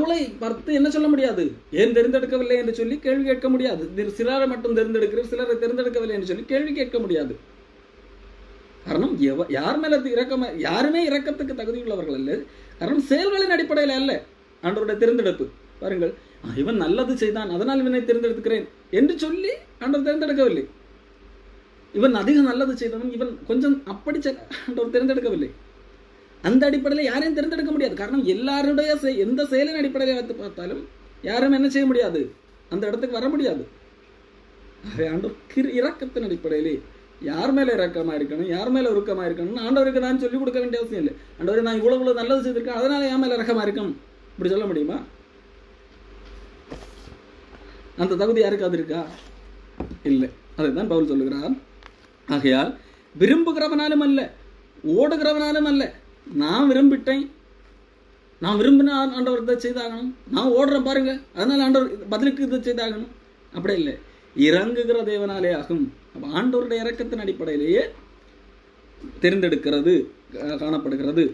பவுலை பார்த்து என்ன சொல்ல முடியாது? ஏன் தெரிந்தெடுக்கவில்லை என்று சொல்லி கேள்வி கேட்க முடியாது. சிலரை மட்டும் தேர்ந்தெடுக்கிறார், சிலரை தேர்ந்தெடுக்கவில்லை என்று சொல்லி கேள்வி கேட்க முடியாது. காரணம் யார் மேல யாருமே இரக்கத்துக்கு தகுதியுள்ளவர்கள் அல்ல. காரணம் செயல்களின் அடிப்படையில் அல்ல ஆண்டவருடைய தேர்ந்தெடுப்பு. பாருங்கள், இவன் நல்லது செய்தான் அதனால் இவனை தேர்ந்தெடுக்கிறேன் என்று சொல்லி ஆண்டவர் தேர்ந்தெடுக்கவில்லை. இவன் அதிகம் நல்லது செய்தவன், இவன் கொஞ்சம் அப்படி ஆண்டவர் தேர்ந்தெடுக்கவில்லை. அந்த அடிப்படையில் யாரையும் தேர்ந்தெடுக்க முடியாது. காரணம் எல்லாருடைய எந்த செயலின் அடிப்படையில் வைத்து பார்த்தாலும் யாரும் என்ன செய்ய முடியாது, அந்த இடத்துக்கு வர முடியாது. ஆண்டவர் இரக்கத்தின் அடிப்படையிலே யார் மேல இரக்கமா இருக்கணும், யார் மேல உருக்கமா இருக்கணும் ஆண்டவருக்கு நான் சொல்லிக் கொடுக்க வேண்டிய அவசியம் இல்லை. ஆண்டவரை நான் இவ்வளவு நல்லது செய்திருக்கேன் அதனால என் மேல இரக்கமா இருக்கும் இப்படி சொல்ல முடியுமா? அந்த தகுதி யாருக்காவது இருக்கா? இல்லை. அதைத்தான் பவுல் சொல்லுகிறார். ஆகையால் விரும்புகிறவனாலும் அல்ல, ஓடுகிறவனாலும் அல்ல. நான் விரும்பிட்டேன், நான் விரும்பினா ஆண்டவர் இதை செய்தாகணும், நான் ஓடுறேன் பாருங்க அதனால ஆண்டவர் பதிலுக்கு இதை செய்தாகணும், அப்படி இல்லை. இறங்குகிற தேவனாலே ஆகும். ஆண்டவருடைய இரக்கத்தின் அடிப்படையிலேயே தெரிந்தெடுக்கிறது காணப்படுகிறது.